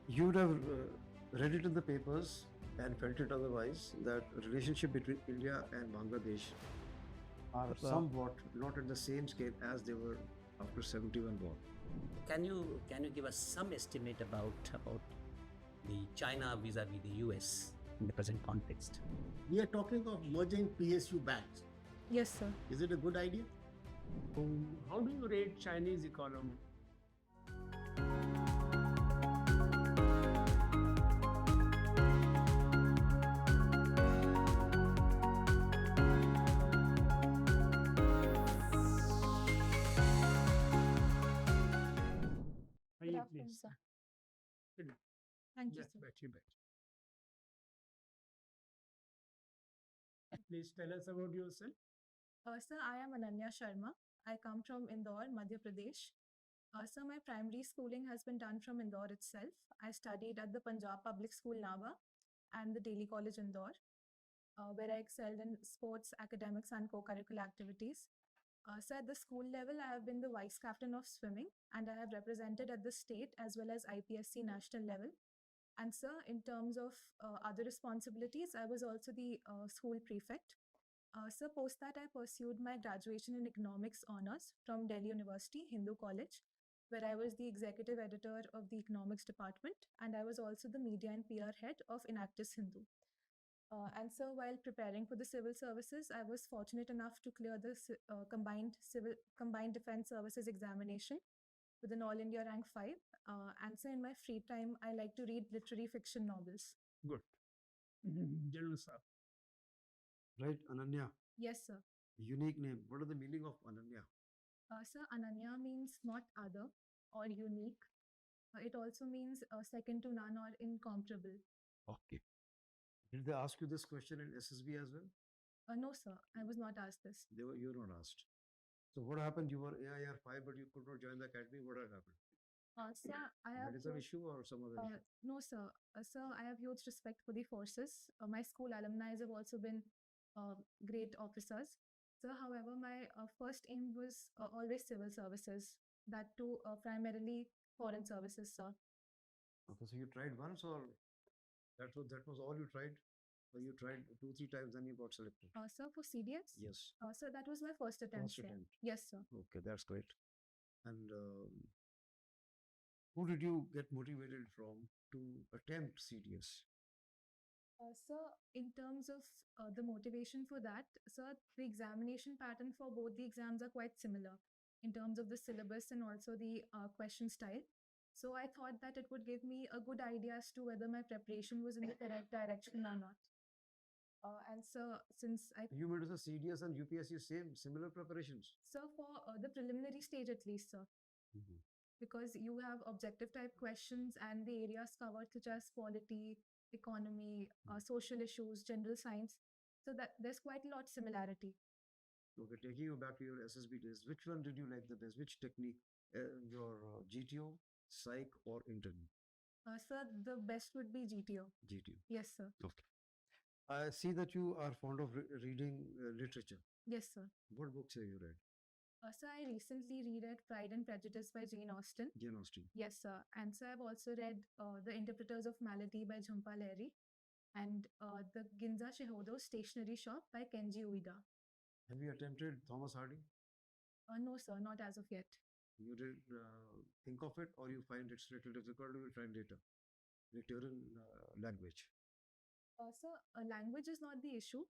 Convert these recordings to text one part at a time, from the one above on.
You would have read it in the papers and felt it otherwise that relationship between India and Bangladesh are somewhat not at the same scale as they were after 71 war. Can you give us some estimate about the China vis-a-vis the US in the present context? We are talking of merging PSU banks. Yes, sir. Is it a good idea? How do you rate Chinese economy? Good afternoon, Please. sir. Sit down. Thank you, Yes, sir. बैठिए. Please tell us about yourself. Sir, I am Ananya Sharma. I come from Indore, Madhya Pradesh. Sir, my primary schooling has been done from Indore itself. I studied at the Punjab Public School, Nava, and the Daily College, Indore, where I excelled in sports, academics, and co-curricular activities. So at the school level, I have been the vice captain of swimming, and I have represented at the state as well as IPSC national level. And sir, in terms of other responsibilities, I was also the school prefect. So post that, I pursued my graduation in economics honors from Delhi University, Hindu College, where I was the executive editor of the economics department, and I was also the media and PR head of Inactus Hindu. And so while preparing for the civil services, I was fortunate enough to clear the combined defense services examination with an All India rank 5. And so in my free time, I like to read literary fiction novels. Good. General sir. Right, Ananya? Yes, sir. Unique name. What is the meaning of Ananya? Sir, Ananya means not other or unique. It also means second to none or incomparable. Okay. Did they ask you this question in SSB as well? No, sir, I was not asked this. You were not asked. So what happened? You were AIR 5, but you could not join the academy. What had happened? Sir, I have Medical issue or some other issue? no, sir. Sir, I have huge respect for the forces. My school alumni have also been great officers. Sir, however, my first aim was always civil services, that too primarily foreign services, sir. Okay, so you tried once, or that was all you tried? Or you tried 2-3 times, then you got selected? Sir, for CDS? Yes. Sir, that was my first attempt. First attempt. Yes, sir. Okay, that's great. And who did you get motivated from to attempt CDS? Sir, in terms of the motivation for that, sir, the examination pattern for both the exams are quite similar in terms of the syllabus and also the question style. So I thought that it would give me a good idea as to whether my preparation was in the correct direction or not. And so, since I You made us a CDS and UPSC similar preparations. sir, for the preliminary stage at least, sir, because you have objective type questions and the areas covered such as polity, economy, social issues, general science. So that there's quite a lot similarity. Okay, taking you back to your SSB days, which one did you like the best? Which technique? Your GTO, Psych, or Intern? Sir, the best would be GTO. GTO. Yes, sir. Okay. I see that you are fond of reading literature. Yes, sir. What books have you read? Sir, I recently reread Pride and Prejudice by Jane Austen. Jane Austen. Yes, sir. And so I've also read The Interpreters of Malady by Jhumpa Lahiri and The Ginza Shihodo Stationery Shop by Kenji Ueda. Have you attempted Thomas Hardy? No, sir, not as of yet. You did think of it, or you find it's little difficult to find data? Victorian language. Sir, language is not the issue.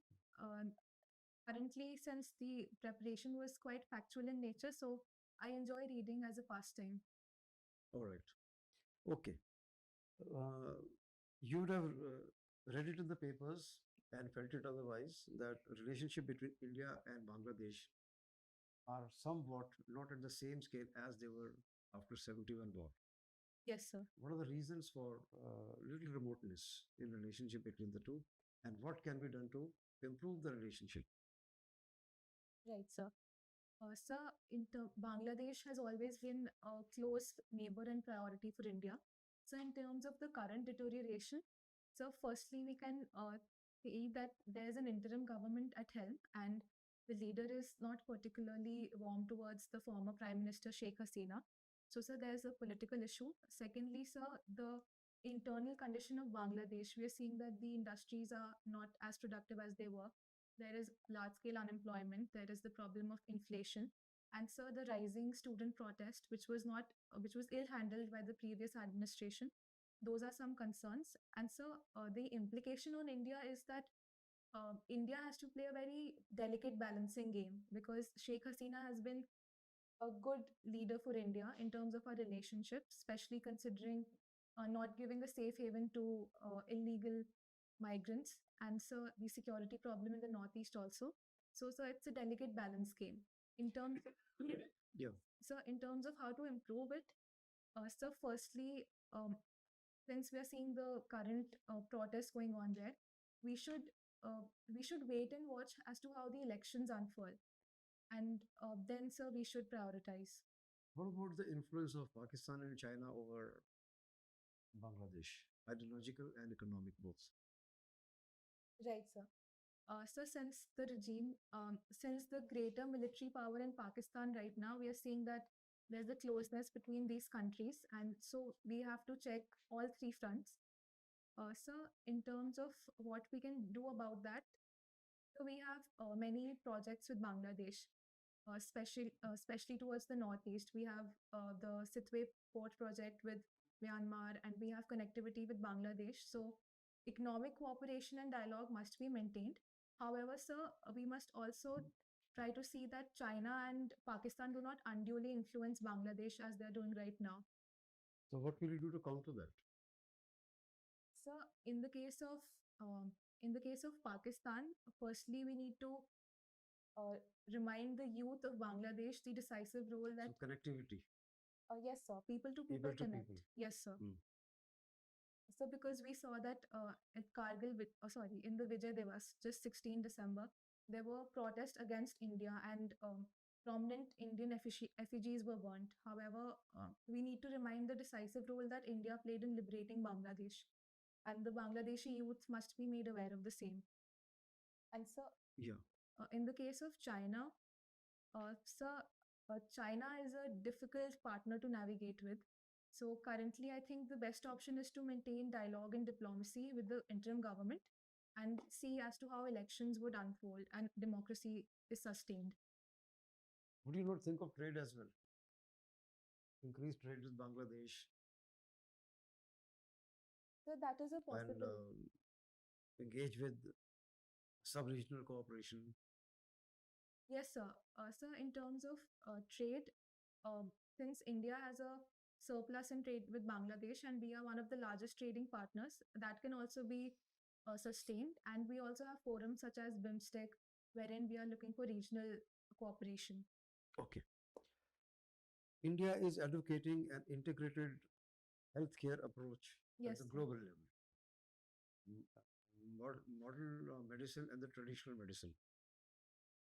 Currently, since the preparation was quite factual in nature, so I enjoy reading as a pastime. All right. Okay. You would have read it in the papers and felt it otherwise that relationship between India and Bangladesh are somewhat not at the same scale as they were after 71 war. Yes, sir. What are the reasons for little remoteness in relationship between the two, and what can be done to improve the relationship? Right, sir. Sir, Bangladesh has always been a close neighbor and priority for India. So, in terms of the current deterioration, so firstly, we can say that there's an interim government at helm, and the leader is not particularly warm towards the former Prime Minister Sheikh Hasina. So, sir, there's a political issue. Secondly, sir, the internal condition of Bangladesh, we are seeing that the industries are not as productive as they were. There is large scale unemployment. There is the problem of inflation. And so the rising student protest, which was ill handled by the previous administration, those are some concerns. And so the implication on India is that India has to play a very delicate balancing game because Sheikh Hasina has been a good leader for India in terms of our relationship, especially considering not giving a safe haven to illegal migrants and so the security problem in the Northeast also. So it's a delicate balance game. In terms of, Yeah. so in terms of how to improve it, so firstly, since we are seeing the current protests going on there, we should we should wait and watch as to how the elections unfold, and then sir we should prioritize. What about the influence of Pakistan and China over Bangladesh, ideological and economic both? Right, sir. So since the greater military power in Pakistan right now, we are seeing that there's a closeness between these countries, and so we have to check all three fronts. So in terms of what we can do about that, so we have many projects with Bangladesh, especially towards the northeast. We have the Sitwe port project with Myanmar, and we have connectivity with Bangladesh. So economic cooperation and dialogue must be maintained. However, sir, we must also try to see that China and Pakistan do not unduly influence Bangladesh as they're doing right now. So, what will you do to counter that? So in the case of Pakistan, firstly we need to uh, remind the youth of Bangladesh the decisive role that So, connectivity. yes sir, people to People people to connect. people. Yes sir. Mm. So because we saw that at Kargil, in the Vijay Divas, just 16 December, there were protests against India and prominent Indian effigies were burnt. However, we need to remind the decisive role that India played in liberating Bangladesh, and the Bangladeshi youth must be made aware of the same. And so, Yeah. in the case of China, sir, China is a difficult partner to navigate with. So currently, I think the best option is to maintain dialogue and diplomacy with the interim government and see as to how elections would unfold and democracy is sustained. Would you not think of trade as well? Increase trade with Bangladesh So that is a and possibility. engage with sub-regional cooperation. Yes, sir. Sir, in terms of trade, since India has a surplus in trade with Bangladesh and we are one of the largest trading partners, that can also be sustained. And we also have forums such as BIMSTEC, wherein we are looking for regional cooperation. Okay. India is advocating an integrated healthcare approach Yes, at the sir. global level. Modern medicine and the traditional medicine.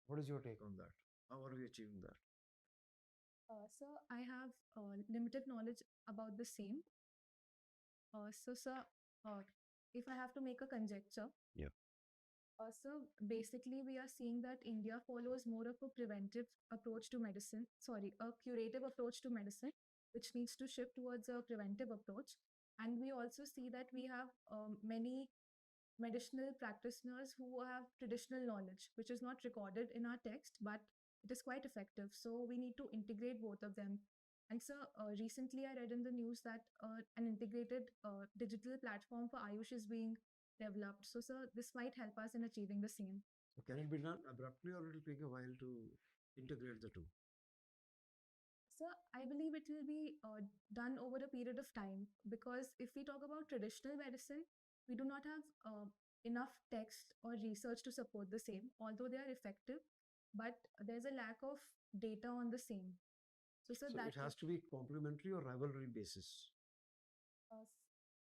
What is your take on that? How are we achieving that? Sir, I have limited knowledge about the same. Sir, if I have to make a conjecture, Yeah. So basically, we are seeing that India follows more of a preventive approach to medicine, a curative approach to medicine, which needs to shift towards a preventive approach. And we also see that we have many medicinal practitioners who have traditional knowledge, which is not recorded in our text, but it is quite effective. So we need to integrate both of them. And so recently I read in the news that an integrated digital platform for Ayush is being developed. So, sir, this might help us in achieving the same. So can it be done abruptly or it will take a while to integrate the two? So, I believe it will be done over a period of time because if we talk about traditional medicine, we do not have enough text or research to support the same, although they are effective, but there's a lack of data on the same. So, sir, So that it has to be complementary or rivalry basis. uh,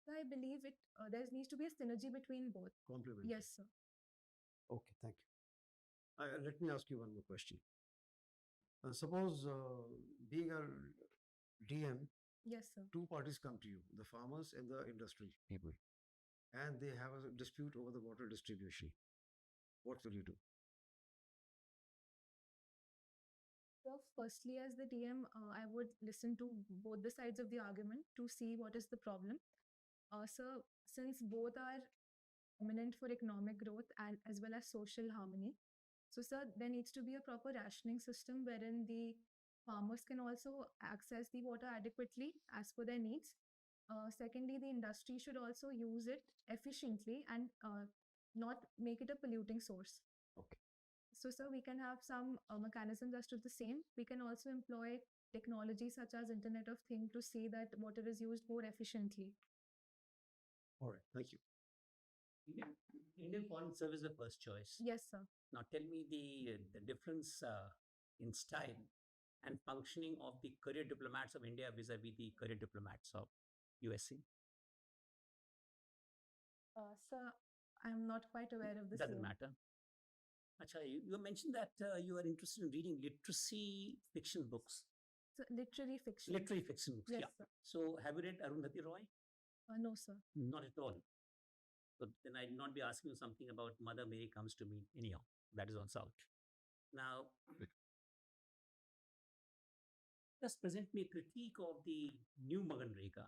so I believe there needs to be a synergy between both. Complementary. Yes, sir. Okay, thank you. Let me ask you one more question. Suppose being a DM, Yes, sir. two parties come to you, the farmers and the industry people, and they have a dispute over the water distribution. What will you do? So, firstly, as the DM, I would listen to both the sides of the argument to see what is the problem. So, since both are eminent for economic growth and as well as social harmony, so sir, there needs to be a proper rationing system wherein the farmers can also access the water adequately as per their needs. Secondly, the industry should also use it efficiently and not make it a polluting source. Okay. So, sir, we can have some mechanisms as to the same. We can also employ technology such as Internet of Things to see that water is used more efficiently. All right, thank you. Indian Foreign Service is the first choice. Yes, sir. Now tell me the difference in style and functioning of the career diplomats of India vis-a-vis the career diplomats of USC. Sir, I'm not quite aware of the Doesn't same. matter. Acha, you mentioned that you are interested in reading literacy fiction books. So, literary fiction. Literary fiction books, Yes, yeah. sir. So have you read Arundhati Roy? No, sir. Not at all. So then I'd not be asking you something about Mother Mary Comes to Me. Anyhow, that is also out. Now, just present me a critique of the new MGNREGA.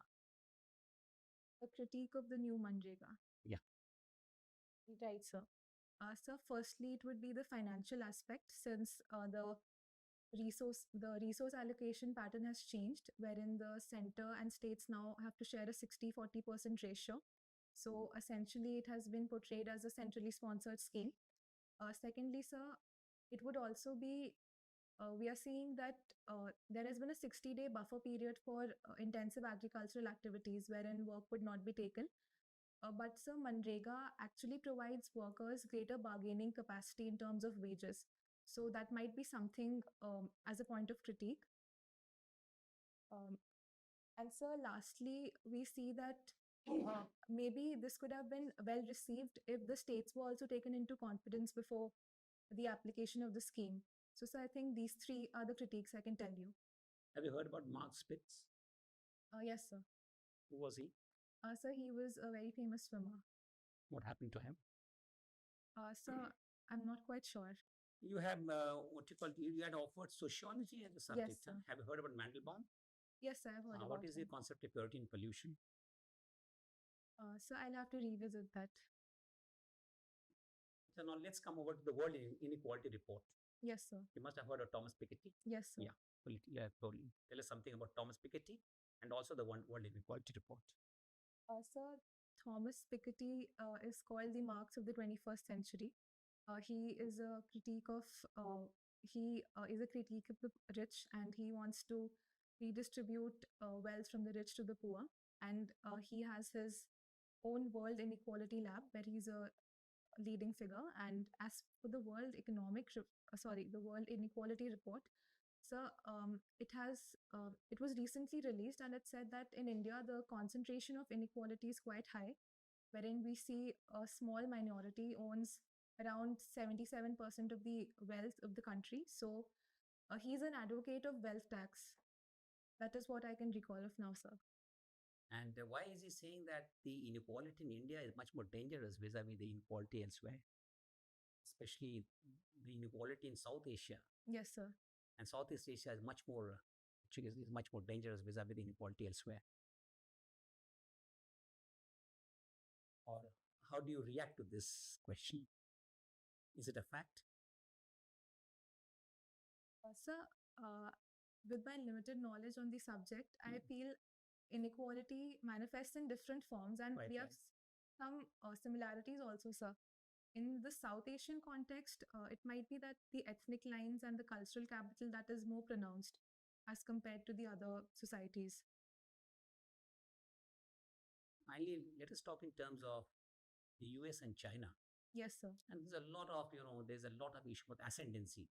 A critique of the new MGNREGA. Yeah. Right, sir. Sir, firstly, it would be the financial aspect since the resource allocation pattern has changed, wherein the center and states now have to share a 60-40% ratio. So essentially, it has been portrayed as a centrally sponsored scheme. Secondly, sir, it would also be we are seeing that there has been a 60-day buffer period for intensive agricultural activities wherein work would not be taken. But sir, MGNREGA actually provides workers greater bargaining capacity in terms of wages. So that might be something as a point of critique. And sir, lastly, we see that maybe this could have been well received if the states were also taken into confidence before the application of the scheme. So, sir, I think these three are the critiques I can tell you. Have you heard about Mark Spitz? Yes, sir. Who was he? Sir, he was a very famous swimmer. What happened to him? Sir, I'm not quite sure. You have what you call, you had offered sociology as a subject. sir. Have you heard about Mandelbaum? Yes, sir, I've heard about What is the him. concept of purity and pollution? Sir, I'll have to revisit that. So now let's come over to the World Inequality Report. Yes, sir. You must have heard of Thomas Piketty. Yes, sir. Yeah. Yeah, totally. Tell us something about Thomas Piketty and also the World Inequality Report. Sir, Thomas Piketty is called the Marx of the 21st century. He is a critique of the rich, and he wants to redistribute wealth from the rich to the poor. And he has his own World Inequality Lab, where he's a leading figure. And as for the World Inequality Report, so it was recently released, and it said that in India the concentration of inequality is quite high, wherein we see a small minority owns around 77% of the wealth of the country. So he's an advocate of wealth tax. That is what I can recall of now, sir. And why is he saying that the inequality in India is much more dangerous vis-a-vis the inequality elsewhere? Especially the inequality in South Asia. Yes, sir. And Southeast Asia is much more dangerous vis-a-vis the inequality elsewhere. Or how do you react to this question? Is it a fact? Sir, with my limited knowledge on the subject, I feel inequality manifests in different forms, and Quite we have right. some similarities also, sir. In the South Asian context, it might be that the ethnic lines and the cultural capital that is more pronounced as compared to the other societies. Finally, let us talk in terms of the US and China. Yes, sir. And there's a lot of issue with ascendancy.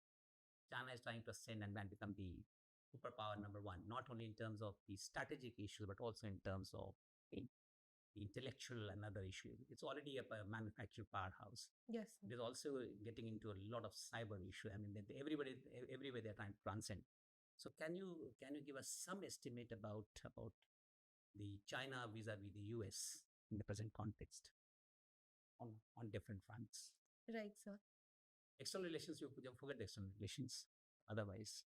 China is trying to ascend and become the superpower number one, not only in terms of the strategic issues, but also in terms of the intellectual and other issues. It's already a manufacturing powerhouse. Yes, sir. It is also getting into a lot of cyber issue. I mean, everywhere they're trying to transcend. So can you give us some estimate about the China vis-a-vis the US in the present context on different fronts? Right, sir. External relations, you forget the external relations. Otherwise,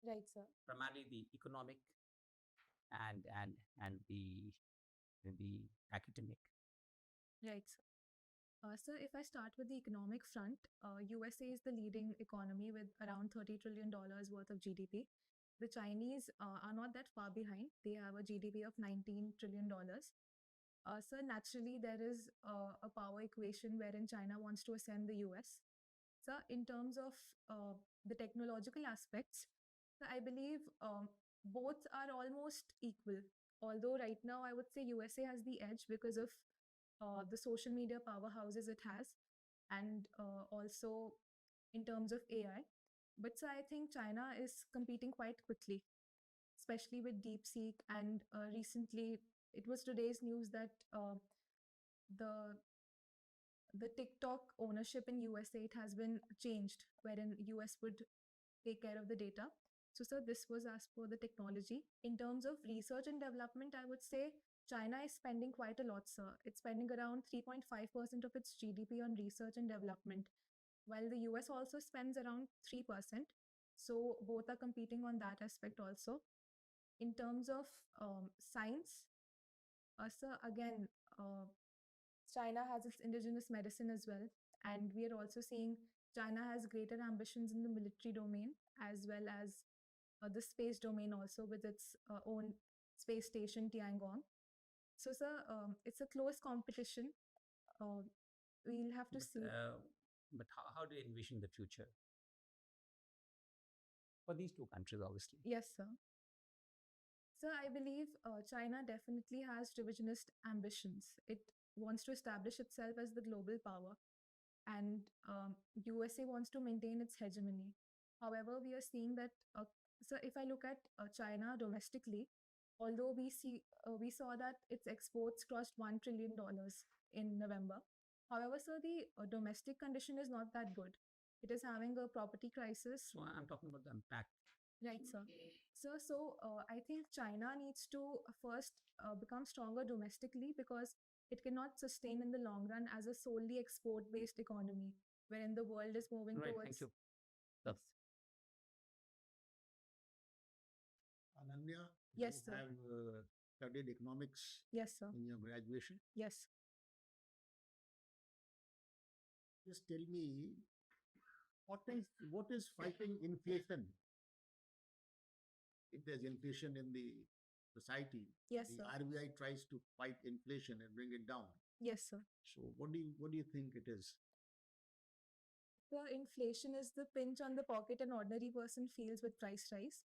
right, sir. Primarily the economic and the the academic. Right, sir. So if I start with the economic front, USA is the leading economy with around $30 trillion worth of GDP. The Chinese are not that far behind. They have a GDP of $19 trillion. So naturally, there is a power equation wherein China wants to ascend the US. So in terms of the technological aspects, so I believe both are almost equal. Although right now I would say USA has the edge because of the social media powerhouses it has, and also in terms of AI. But so I think China is competing quite quickly, especially with DeepSeek. And recently, it was today's news that the the TikTok ownership in USA, it has been changed, wherein US would take care of the data. So, sir, this was as per the technology. In terms of research and development, I would say China is spending quite a lot, sir. It's spending around 3.5% of its GDP on research and development, while the US also spends around 3%. So, both are competing on that aspect also. In terms of science, sir, again, China has its indigenous medicine as well. And we are also seeing China has greater ambitions in the military domain as well as the space domain also with its own space station Tiangong. So, sir, it's a close competition. Uh, we'll have to see. But how do you envision the future for these two countries, obviously? Yes, sir. So I believe China definitely has revisionist ambitions. It wants to establish itself as the global power, and USA wants to maintain its hegemony. However, we are seeing that. So if I look at China domestically, although we saw that its exports crossed $1 trillion in November. However, sir, the domestic condition is not that good. It is having a property crisis. So I'm talking about the impact. Right, sir. So I think China needs to first become stronger domestically because it cannot sustain in the long run as a solely export-based economy, wherein the world is moving Right, towards. thank you. Yes. Ananya, Yes, you sir. have studied economics Yes, sir. in your graduation. Yes. Just tell me, what is fighting inflation? If there's inflation in the society, Yes, the sir. RBI tries to fight inflation and bring it down. Yes, sir. So what do you think it is? The inflation is the pinch on the pocket an ordinary person feels with price rise.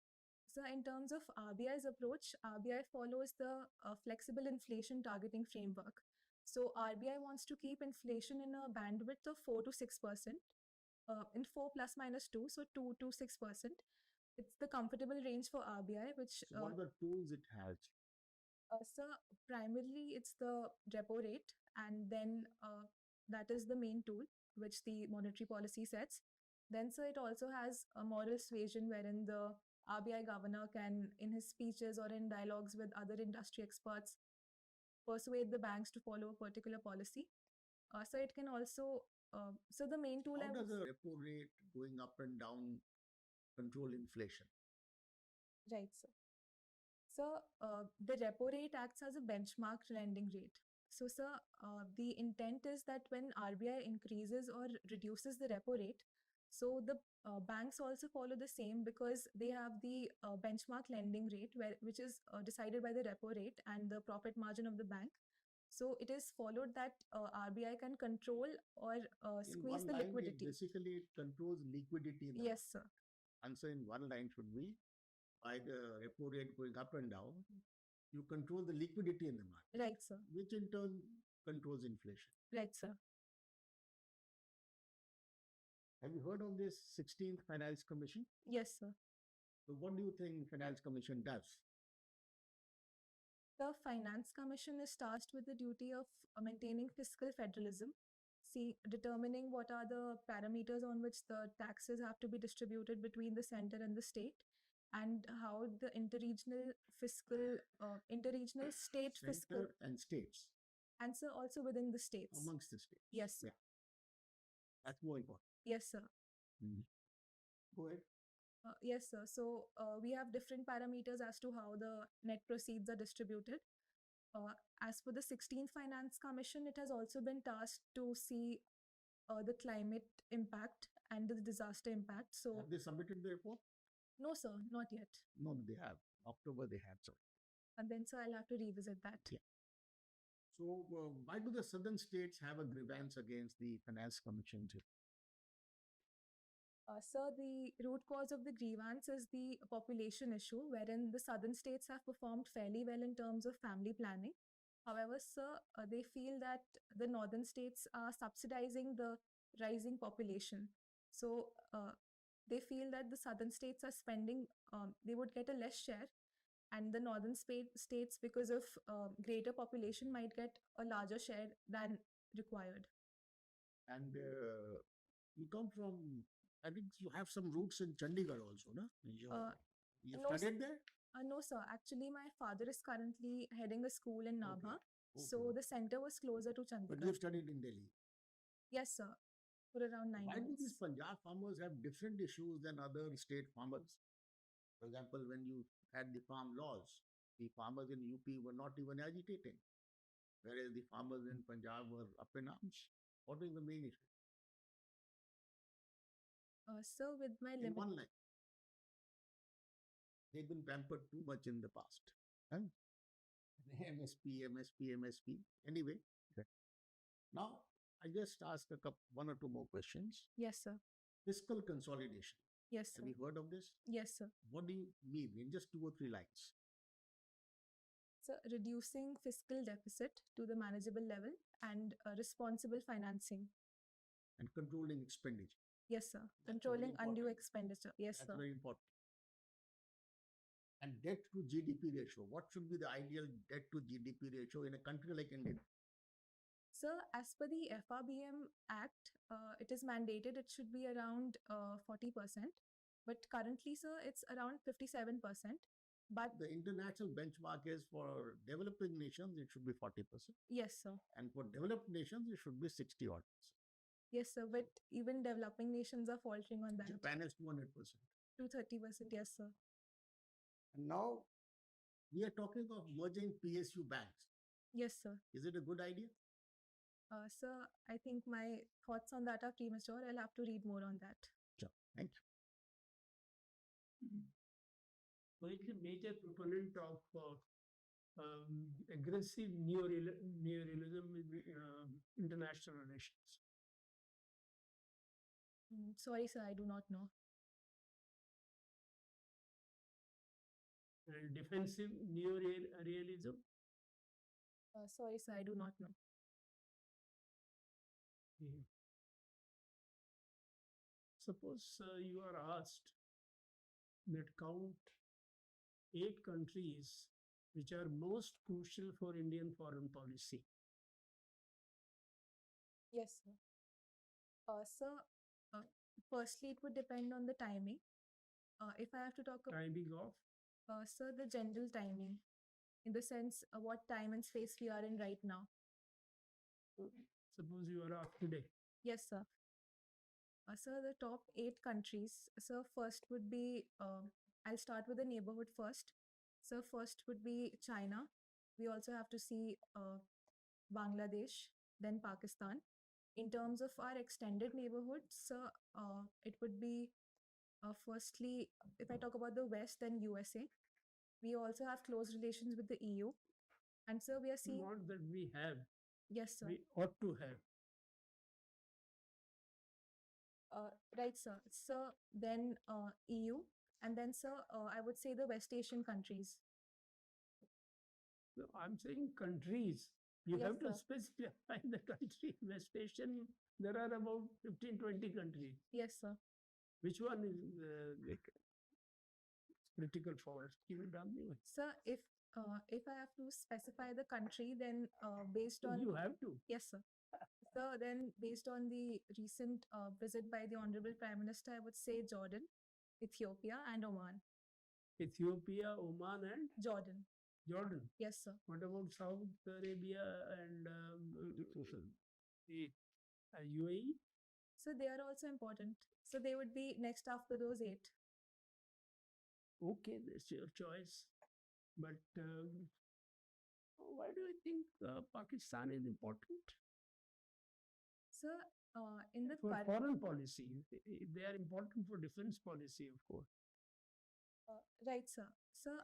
So, in terms of RBI's approach, RBI follows the flexible inflation targeting framework. So, RBI wants to keep inflation in a bandwidth of 4 to 6%, in 4 plus minus 2, so 2 to 6%. It's the comfortable range for RBI, which So what are the tools it has? so primarily it's the repo rate, and then that is the main tool which the monetary policy sets. Then, so it also has a moral suasion wherein the RBI governor can, in his speeches or in dialogues with other industry experts, persuade the banks to follow a particular policy. So it can also, so the main tool. How does the repo rate going up and down control inflation? Right, sir. So the repo rate acts as a benchmark lending rate. So, sir, the intent is that when RBI increases or reduces the repo rate, so the banks also follow the same because they have the benchmark lending rate, which is decided by the repo rate and the profit margin of the bank. So it is followed that RBI can control or squeeze In the one line, liquidity. basically, it controls liquidity in the Yes, sir. answer in one line should be by the repo rate going up and down, you control the liquidity in the market, Right, sir. which in turn controls inflation. Right, sir. Have you heard of this 16th Finance Commission? Yes, sir. So what do you think Finance Commission does? The Finance Commission is tasked with the duty of maintaining fiscal federalism, determining what are the parameters on which the taxes have to be distributed between the center and the state, and how the interregional state fiscal, Center and states, and so also within the states. amongst the states. Yes, sir. Yeah. That's more important. Yes, sir. Go ahead. Yes, sir. So we have different parameters as to how the net proceeds are distributed. As for the 16th Finance Commission, it has also been tasked to see the climate impact and the disaster impact. So, Have they submitted the report? no, sir, not yet. No, they have. October they had. So, And then, sir, I'll have to revisit that. Yeah. so why do the southern states have a grievance against the Finance Commission? Sir, the root cause of the grievance is the population issue, wherein the southern states have performed fairly well in terms of family planning. However, sir, they feel that the northern states are subsidizing the rising population. So, they feel that the southern states are spending, they would get a less share, and the northern states, because of greater population, might get a larger share than required. And you come from, I think you have some roots in Chandigarh also, no? You no, studied there? No, sir. Actually, my father is currently heading a school in Nabha. So the center was closer to But Chandigarh. you studied in Delhi. Yes, sir. For around 9 Why do months. these Punjab farmers have different issues than other state farmers? For example, when you had the farm laws, the farmers in UP were not even agitating, whereas the farmers in Punjab were up in arms. What is the main issue? Sir, with my In limit, one line, they've been pampered too much in the past. Huh? MSP, MSP, MSP. Anyway, now I just ask one or two more questions. yes, sir. Fiscal consolidation. Yes, sir. Have you heard of this? Yes, sir. What do you mean in just 2 or 3 lines? So, reducing fiscal deficit to the manageable level and responsible financing. And controlling expenditure. Yes, sir. That's Controlling very undue important. expenditure. Yes, That's sir. very important. And debt to GDP ratio. What should be the ideal debt to GDP ratio in a country like India? Sir, as per the FRBM Act, it is mandated it should be around 40%. But currently, sir, it's around 57%. But The international benchmark is for developing nations, it should be 40%. yes, sir. And for developed nations, it should be 60 odd percent. Yes, sir. But even developing nations are faltering on that. Japan is 200%. To 30%. Yes, sir. And now we are talking of merging PSU banks. Yes, sir. Is it a good idea? Sir, I think my thoughts on that are premature. I'll have to read more on that. Sure. Thank you. Who is the major proponent of aggressive neorealism in international relations? Sorry, sir, I do not know. And defensive neorealism? Sorry, sir, I do not know. Suppose you are asked that count 8 countries which are most crucial for Indian foreign policy. Yes, sir. Sir, firstly, it would depend on the timing. If I have to talk about, Timing of sir, the general timing, in the sense what time and space we are in right now. suppose you are asked today. Yes, sir. Sir, the top 8 countries. Sir, first would be, I'll start with the neighborhood first. Sir, first would be China. We also have to see Bangladesh, then Pakistan. In terms of our extended neighborhood, sir, it would be firstly, if I talk about the West, then USA. We also have close relations with the EU. And sir, we are seeing, Not that we have, yes, sir. we ought to have. Right, sir. Sir, then EU, and then, sir, I would say the West Asian countries. No, I'm saying countries. You Yes, have to sir. specify the country. West Asian, there are about 15, 20 countries. Yes, sir. Which one is like critical for us? Give it down the way. Sir, if I have to specify the country, then based on, You have to. yes, sir. Sir, then based on the recent visit by the Honorable Prime Minister, I would say Jordan, Ethiopia, and Oman. Ethiopia, Oman, and Jordan. Jordan. Yes, sir. What about Saudi Arabia and the UAE? So they are also important. So they would be next after those 8. Okay, that's your choice. But Why do you think Pakistan is important? Sir, in the For current, foreign policy, they are important for defense policy, of course. right, sir. Sir,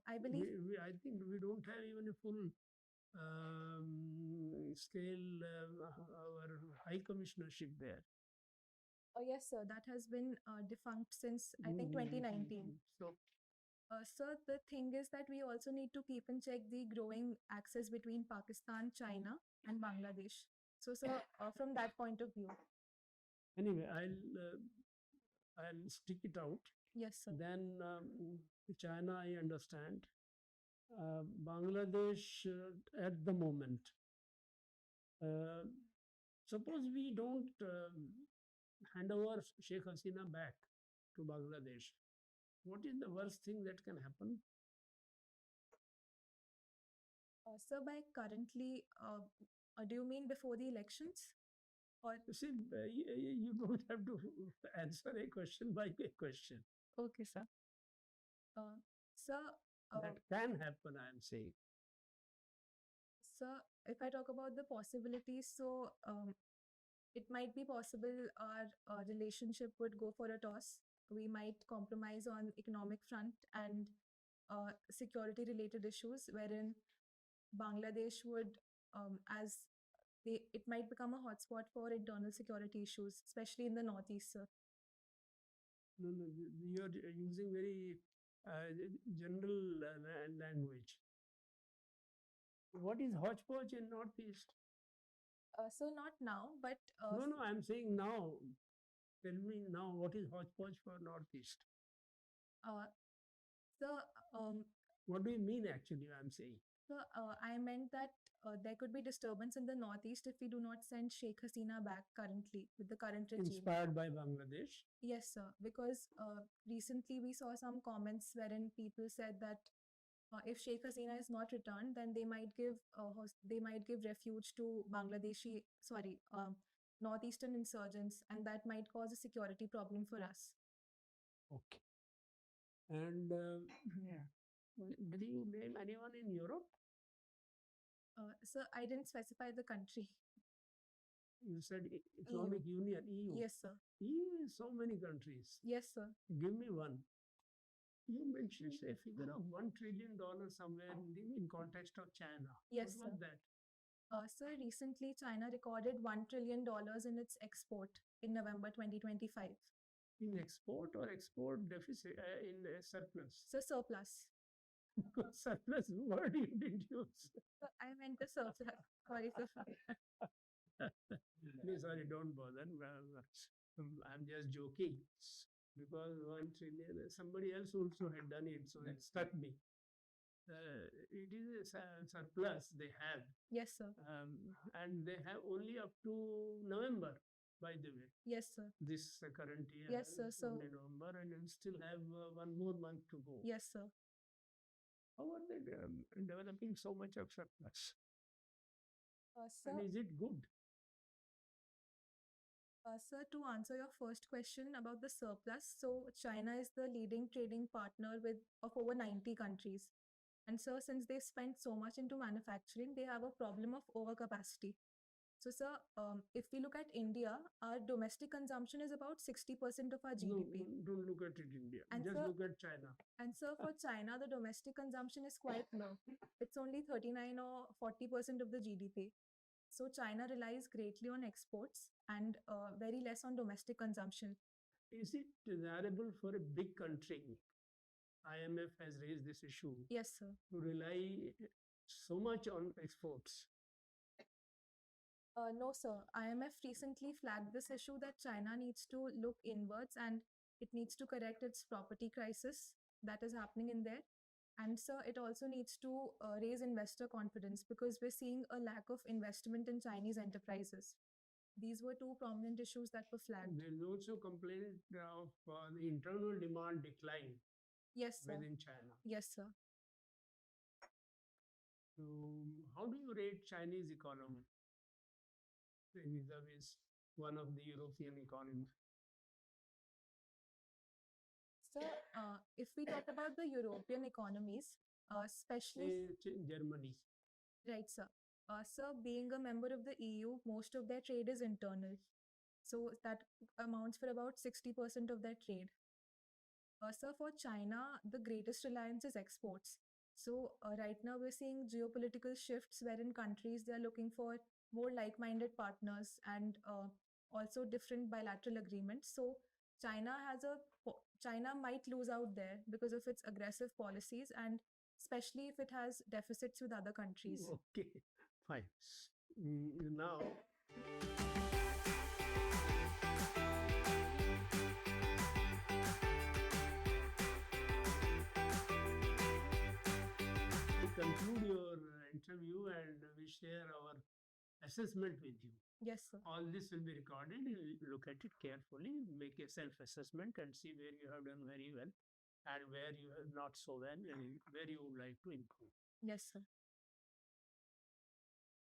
I We, believe, I think we don't have even a full scale our high commissionership there. yes, sir, that has been defunct since I think 2019. So Sir, the thing is that we also need to keep in check the growing axis between Pakistan, China, and Bangladesh. So, sir, from that point of view, anyway, I'll stick it out. yes, sir. Then China, I understand. Bangladesh at the moment. Suppose we don't hand over Sheikh Hasina back to Bangladesh. What is the worst thing that can happen? Sir, by currently, do you mean before the elections? Or You see, you don't have to answer a question by a question. okay, sir. Sir, That can happen, I am saying. sir, if I talk about the possibilities, so it might be possible our relationship would go for a toss. We might compromise on economic front and security related issues, wherein Bangladesh would, it might become a hotspot for internal security issues, especially in the northeast, sir. No, you are using very general language. What is hodgepodge in Northeast? So not now, but No, I'm saying now. Tell me now, what is hodgepodge for Northeast? so What do you mean actually, I'm saying? So I meant that there could be disturbance in the northeast if we do not send Sheikh Hasina back currently with the current regime. Inspired by Bangladesh? Yes, sir. Because recently we saw some comments wherein people said that if Sheikh Hasina is not returned, then they might give refuge to northeastern insurgents, and that might cause a security problem for us. Okay. And did you name anyone in Europe? Sir, I didn't specify the country. You said Economic Union, EU. Yes, sir. EU is so many countries. Yes, sir. Give me one. You mentioned a figure of $1 trillion somewhere in context of China. Yes, what was sir. that? Sir, recently China recorded $1 trillion in its export in November 2025. In export or export deficit, in surplus? So surplus. Surplus word you didn't use. So I meant the surplus. Sorry, sir. No, sorry, don't bother. I'm just joking. Because 1 trillion, somebody else also had done it, so it struck me. It is a surplus they have. Yes, sir. And they have only up to November, by the way. Yes, sir. This current year. Yes, sir. So only November, and you still have one more month to go. yes, sir. How are they developing so much of surplus? Sir, And is it good? Sir, to answer your first question about the surplus, so China is the leading trading partner of over 90 countries. And sir, since they spent so much into manufacturing, they have a problem of overcapacity. So, sir, if we look at India, our domestic consumption is about 60% of our GDP. No, don't look at it India. And Just sir- look at China. And sir, for China, the domestic consumption is quite low. It's only 39 or 40% of the GDP. So China relies greatly on exports and very less on domestic consumption. Is it desirable for a big country? IMF has raised this issue Yes, sir. to rely so much on exports. No, sir. IMF recently flagged this issue that China needs to look inwards and it needs to correct its property crisis that is happening in there. And sir, it also needs to raise investor confidence because we're seeing a lack of investment in Chinese enterprises. These were two prominent issues that were flagged. There is also complaint of the internal demand decline Yes, sir. within China. Yes, sir. So, how do you rate Chinese economy vis-a-vis one of the European economies? So, if we talk about the European economies, especially Say Germany. Right, sir. Sir, being a member of the EU, most of their trade is internal. So that amounts for about 60% of their trade. Sir, for China, the greatest reliance is exports. So right now we're seeing geopolitical shifts wherein countries they are looking for more like-minded partners and also different bilateral agreements. So China might lose out there because of its aggressive policies and especially if it has deficits with other countries. Okay, fine. Now, we conclude your interview and we share our assessment with you. Yes, sir. All this will be recorded. You look at it carefully, make a self-assessment and see where you have done very well and where you have not so well and where you would like to improve. Yes, sir.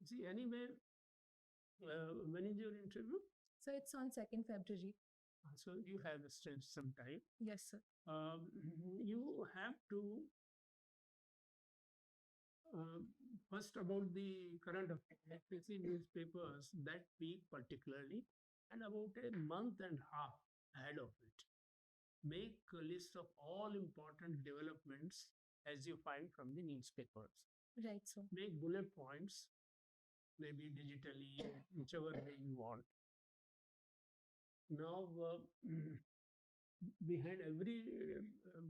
See, anyway, when is your interview? So it's on 2nd February. So you have still some time. Yes, sir. You have to first about the current affairs newspapers that week particularly, and about a month and a half ahead of it. Make a list of all important developments as you find from the newspapers. Right, sir. Make bullet points, maybe digitally, whichever way you want. Now, behind every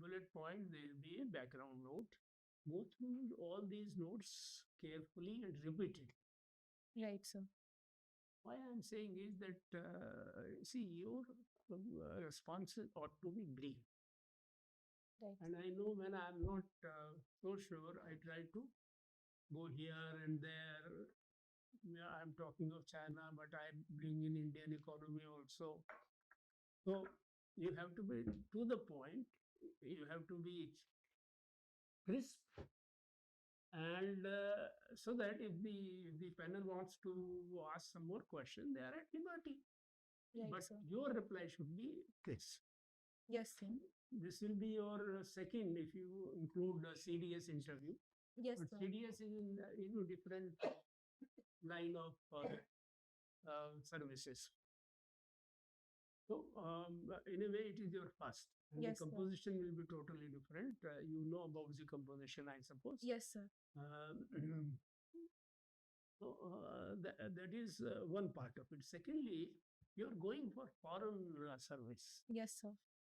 bullet point, there will be a background note. Go through all these notes carefully and repeat it. Right, sir. Why I'm saying is that, see, your responses ought to be brief. Right. And I know when I'm not so sure, I try to go here and there. Yeah, I'm talking of China, but I bring in Indian economy also. So you have to be to the point. You have to be crisp, and so that if the panel wants to ask some more question, they are at liberty. Right, But sir. your reply should be crisp. Yes, sir. This will be your second if you include the CDS interview. Yes, But sir. CDS is in different line of services. So in a way, it is your first. And Yes, the sir. composition will be totally different. You know about the composition, I suppose. Yes, sir. So that is one part of it. Secondly, you are going for foreign service. Yes, sir.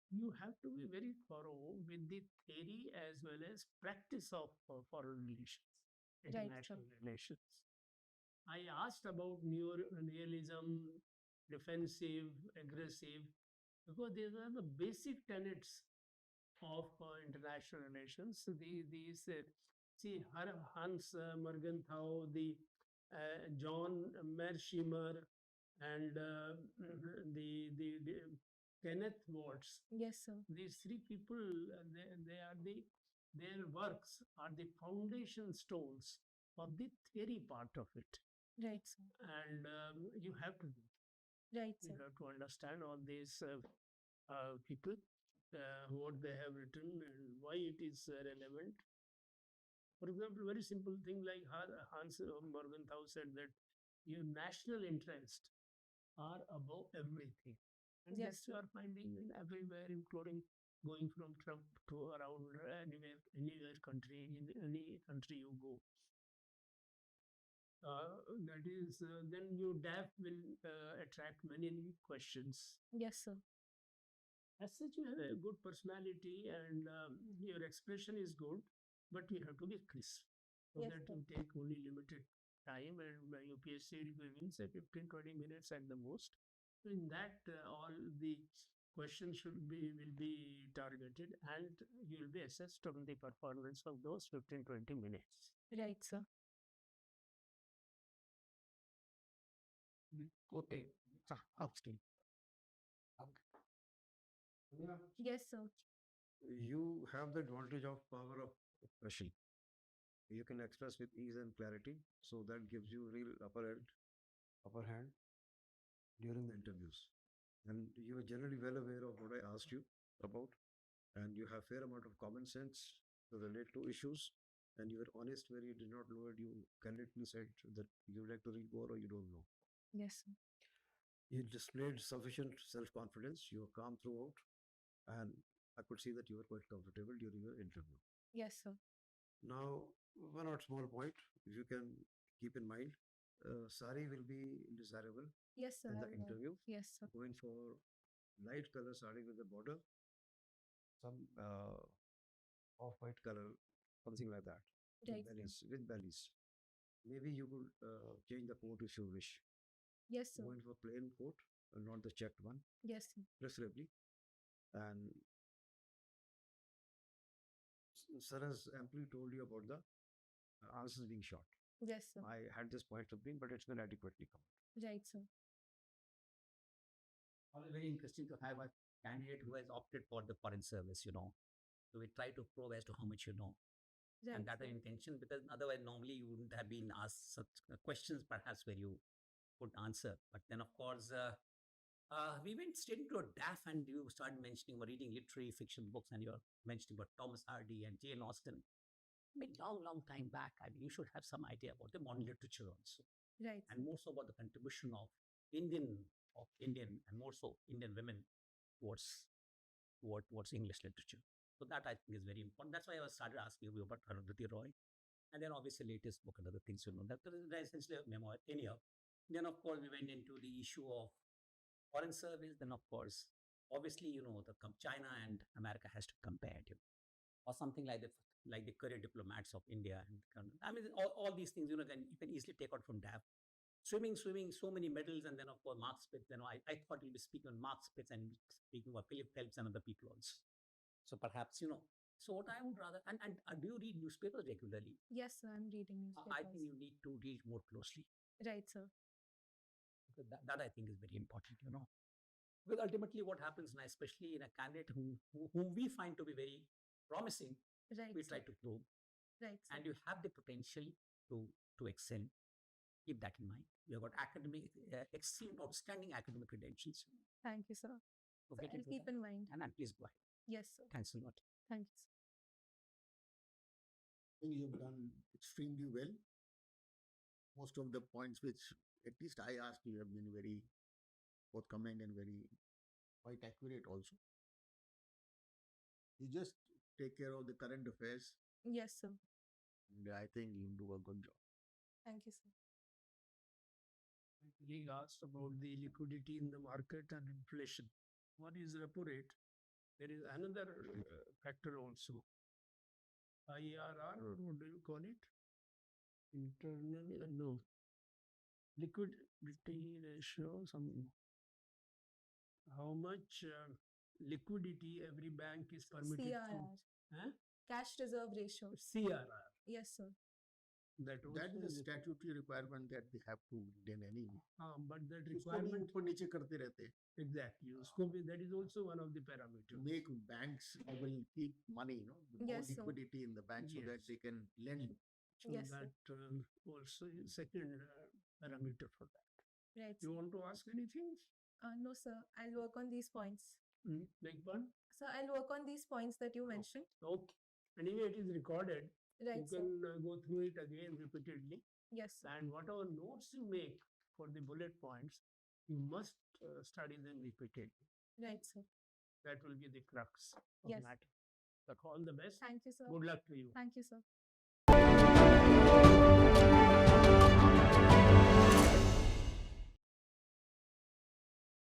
You have to be very thorough with the theory as well as practice of foreign relations, Right, international relations. I asked about neoliberalism, defensive, aggressive, because these are the basic tenets of international relations. These see, Hans Morgenthau, the John Mearsheimer, and the Kenneth Watts. Yes, sir. These three people, they are their works are the foundation stones for the theory part of it. Right, sir. And you have to do. Right, You sir. have to understand all these people, what they have written and why it is relevant. For example, very simple thing like Hans Morgenthau said that your national interest are above everything. And Yes, that's you are finding in everywhere, including going from Trump to around anywhere country, in any country you go. That is, then your DAF will attract many questions. Yes, sir. As such, you have a good personality and your expression is good, but you have to be crisp. So Yes, that sir. you take only limited time and UPSC will be within say 15-20 minutes at the most. So in that, all the questions will be targeted and you will be assessed on the performance of those 15-20 minutes. Right, sir. Okay. Okay. Yes, sir. You have the advantage of power of expression. You can express with ease and clarity, so that gives you real upper hand during the interviews. And you are generally well aware of what I asked you about, and you have fair amount of common sense to relate to issues. and you were honest where you did not know it. You candidly said that you would like to read more or you don't know. Yes, sir. You displayed sufficient self-confidence. You were calm throughout, and I could see that you were quite comfortable during your interview. Yes, sir. Now, one or small point, if you can keep in mind, sari will be desirable Yes, sir. in the I will. interview. Yes, sir. Going for light color sari with a border, some off-white color, something like that. Right. With bellies. Maybe you could change the coat if you wish. Yes, sir. Going for plain coat, not the checked one, Yes, sir. preferably. And sir has amply told you about the answers being short. Yes, sir. I had this point of view, but it's been adequately covered. Right, sir. Always very interesting to have a candidate who has opted for the foreign service, So we try to probe as to how much you know. Right, And that's sir. the intention, because otherwise normally you wouldn't have been asked such questions perhaps where you could answer. But then of course, we went straight into a DAF and you started mentioning or reading literary fiction books, and you're mentioning about Thomas Hardy and Jane Austen. I mean, long time back. I mean, you should have some idea about the modern literature also, Right. and more so about the contribution of Indian and more so Indian women towards English literature. So that I think is very important. That's why I started asking you about Arundhati Roy, and then obviously latest book and other things. That is essentially a memoir. Anyhow, then of course we went into the issue of foreign service. Then of course, obviously the China and America has to compare, or something like that, like the career diplomats of India. And I mean, all these things, you can easily take out from DAF. Swimming, so many medals, and then of course Mark Spitz. I thought you'll be speaking on Mark Spitz and speaking of Philip Phelps and other people also. So perhaps So what I would rather and do you read newspapers regularly? Yes, sir. I'm reading newspapers. I think you need to read more closely. Right, sir. Because that I think is very important. Because ultimately, what happens now, especially in a candidate whom we find to be very promising, Right, we sir. try to probe, Right, sir. and you have the potential to excel. Keep that in mind. You have got excellent, outstanding academic credentials. Thank you, sir. So So get I'll into keep that. in mind. And please go ahead. Yes, sir. Thanks a lot. Thank you, sir. I think you've done extremely well. Most of the points which at least I asked you have been very forthcoming and very quite accurate also. You just take care of the current affairs, Yes, sir. and I think you'll do a good job. Thank you, sir. He asked about the liquidity in the market and inflation. One is repo rate. There is another factor also. IRR, or what do you call it? Internal, no. Liquidity ratio, how much liquidity every bank is permitted to. CRR. Huh? Cash reserve ratio. CRR. Yes, sir. That That is a also statutory requirement that they have to maintain anyway. but that उसको भी requirement ऊपर नीचे करते रहते हैं. exactly. उसको भी, that is also one of the To parameters. make banks will keep money, with more Yes, sir. liquidity in the bank so that Yes. they can lend. So Yes, sir. that also is second parameter for that. Right, You sir. want to ask anything? No, sir. I'll work on these points. Like one? Sir, I'll work on these points that you mentioned. Okay. Anyway, it is recorded. Right, You sir. can go through it again repeatedly. Yes, sir. And whatever notes you make for the bullet points, you must study them repeatedly. Right, sir. That will be the crux of Yes. matter. But all the best. Thank you, sir. Good luck to you. Thank you, sir.